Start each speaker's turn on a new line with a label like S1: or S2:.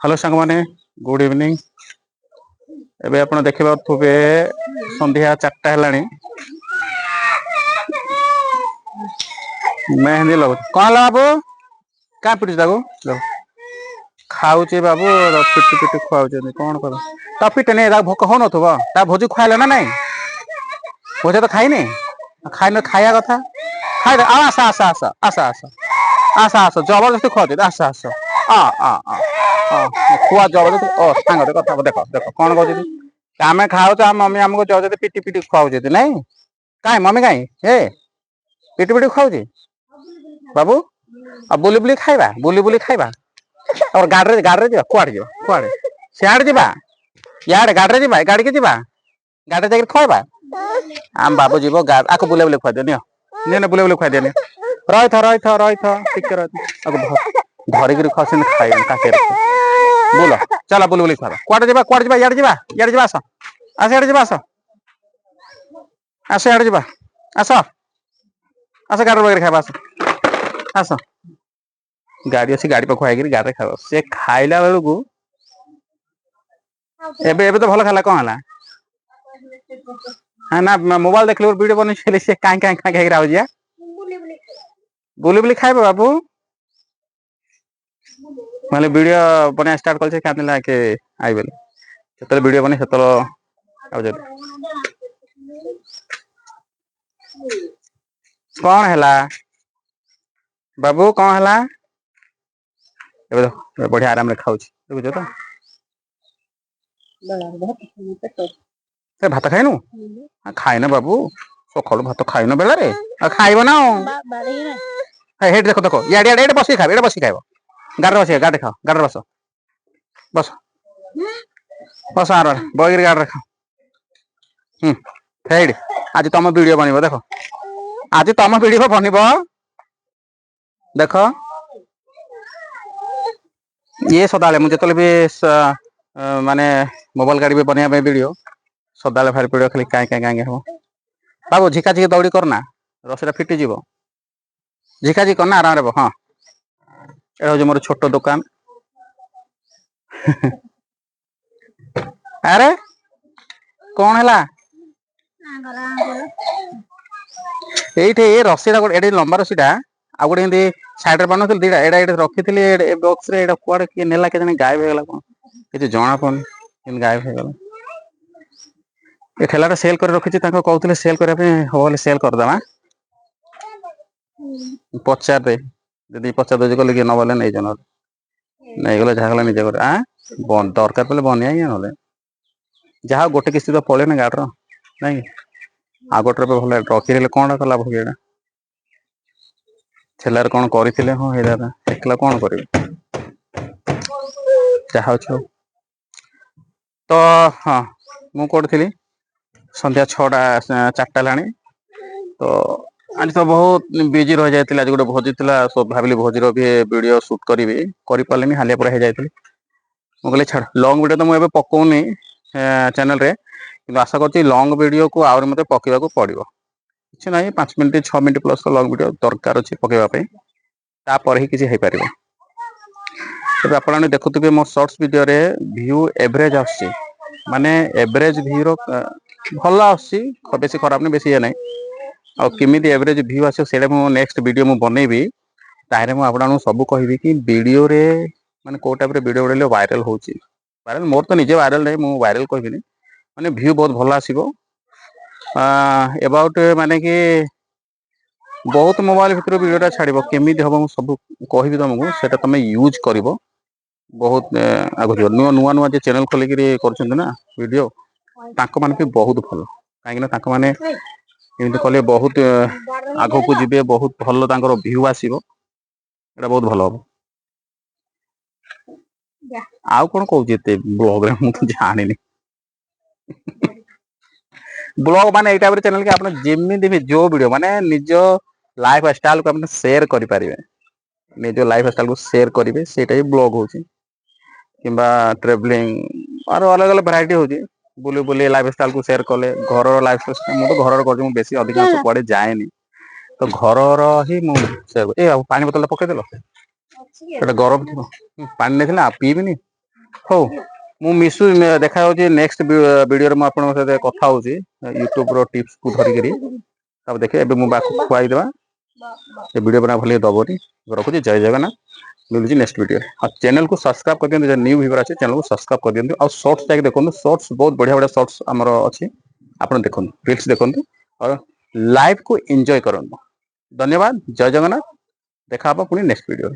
S1: Hello सांग माने good evening. एबे आपण देखिबा थुबे संध्या 4टा हेलानी मेहंदी लगो कौन ला बाबू क्या पिटी ताको खाऊचे बाबू पिटी पिटी खुआउचे कौन कर ता पिटे नहीं भोक हो नथुबा ता भोजी खुआले ना नहीं भोजे तो खाइने खाइन खाया कथा खाइ आसा आसा आसा आसा आसा आसा आसा जबरदस्ती खुआ दे आसा आसा आ आ आ खुआ जबरदस्ती ओ सांगते कथा देख देख कौन कहते आमे खाऊ मम्मी आमको जबरदस्ती पिटी पिटी खुआउचे नहीं काई मम्मी काई हे पिटी पिटी खुआउचे बाबू अब बुली बुली खाइबा बुली बुली खाइबा और गाड़ी गाड़ी जा कुआड़े जा कुआड़े सियाड़े जा यार गाड़ी जा गाड़ी के जा गाड़ी जाकर खुआबा आम बाबू जीव आको बुले बुले खुआ दियो नहीं बुले बुले खुआ दियो रही था टिके धरिक खसी खाई बोल चल बुले बुले खुआ कुआड़े जा कुआड़े जा यार जा आस आस यार जा आस आस यार जा आस आस गाड़ी वगैरह खाइबा आस आस गाड़ी अच्छी गाड़ी पाखु आईकरी गाड़ी खाइब से खाइला बेलू एबे एबे तो भल खाला कौन है हाँ ना मोबाइल देख वीडियो बन से काई काई काई राउजिया बुली बुली खाइब बाबू माने वीडियो बना स्टार्ट कर क्या दिला के आई बेले सेतले वीडियो बने सेतल आउ जदी कौन हैला बाबू कौन हैला एबे बढ़िया आराम रे खाउछ बुझो तो ए भात खाइनु खाइना बाबू सकाळु भात खाइना बेला रे खाइबो ना हेड देखो देखो याड याड एड बसी खाइबो गाड़ बसी गाड़ खाओ गाड़ बस बस बस आर बगिर गाड़ खाओ हेड आज तुम वीडियो बनिबो देखो आज तुम वीडियो बनिबो देखो ये सदाले मुझे तो भी माने मोबाइल गाड़ी भी बनिया वीडियो सदाले भारी पड़ो खाली काई काई काई हो बाबू झिका झिका दौड़ी करना रसटा फिटी जीव झिका झिक करना आराम रे हाँ ये हूँ मोर छोट दुकान अरे कौन है ये रसीटा गोटे लंबा रसीटा आ गोटे साइड बन दीटा एटा रखी थी बॉक्स रे कुआड़े किए नेला के गायब हो गला कौन ये जना पड़न गायब हो गला ये ठेलाटा सेल कर रखी कहते सेल करने हम सेल करदे पचार दे जब पचार दे कल किए नबले नहीं जन नहीं गले जहाँ गला निजे दरकार पड़े बनिया ना जहाँ गोटे किस्ती तो पड़े ना गाड़ नहीं आ गोटे भल रखी कौन कला भोग ठेलार कौन करते हाँ एकला कौन कर जहाँ तो हाँ मु कौट थी संध्या 6टा 4टा लाणी तो आज तो बहुत बिजी रही जाती आज गोटे भोजी थी सब भाविली भोजीर भी वीडियो शूट करी कर पारे हालिया पूरा हो जाती मुझे छाड़ लंग वीडियो तो मुझे पकाउनी चैनल रे कि आशा कर लंग वीडियो को आउरी मते पकेबा को पड़ो कि ना 5 minute 6 minute plus lung video दरकार अच्छे पकेवाई तापर ही किसी हो पार तब आप देखुवे मो शॉर्ट्स वीडियो रे व्यू एवरेज आसी माने एवरेज व्यू रो भल आसी खराब नहीं बेसी ये ना आमि एवरेज व्यू आस नेक्स्ट वीडियो मु बनैबी ताहे मुझे सब कहि कि वीडियो रे माने को टाइप वीडियो बनले वायरल होची वायरल मोर तो निजे वायरल नहीं मु वायरल कहबिनी माने व्यू बहुत भल आसीबो अबाउट माने कि बहुत मोबाइल भितर वीडियोटा छाड़ब केमी हम सब कहि तुमको सेटा तुम यूज कर बहुत आगे नुआ नुआ नुआ चैनल खोलिक कर वीडियो मान भी बहुत भल कहीं माने कले बहुत आग को जी बहुत भल व्यू आसो बहुत भल हम आउ कौन कौच ब्लॉग रे मुझे जानी ब्लॉग माने टाइप चैनल के आप जमी भी जो वीडियो माने निज लाइफ स्टाइल को आप शेयर करें निज लाइफ स्टाइल को शेयर करेंगे सेटा ही ब्लॉग हो ट्रेवलिंग और अलग अलग भेराइटी हो बुले बुले लाइफ स्टाइल को शेयर कले घर लाइफ स्टाइल मुझे तो घर कर बेसी अधिकांश कुआड़े जाए तो घर ही मुझे पानी बोतल पकईदेल गरम थी पानी नहीं पीबिनी हो ମୁଁ ମିଶୁ ଦେଖା ହଉଛି ନେକ୍ସଟ ଭିଡିଓରେ ମୁଁ ଆପଣଙ୍କ ସହିତ କଥା ହଉଛି ୟୁଟ୍ୟୁବ ର ଟିପ୍ସ କୁ ଧରିକିରି ତାପରେ ଦେଖେ ଏବେ ମୁଁ ବାକୁ ଖୁଆଇଦେବା ଏ ଭିଡିଓ ବନା ଭଲ ଦବନି ରଖୁଛି ଜୟ ଜଗନ୍ନାଥ मिलूँ नेक्स्ट वीडियो और चैनल को सब्सक्राइब कर दिखाँ न्यू व्यूवर अच्छे चैनल को सब्सक्राइब कर दिखाँ और शॉर्ट्स जाके देखो शॉर्ट्स बहुत बढ़िया बढ़िया शॉर्ट्स आमर अच्छी आप देखो रील्स देखो और लाइव को एंजॉय करूँ धन्यवाद जय जगन्नाथ देखा पुणी नेक्स्ट वीडियो।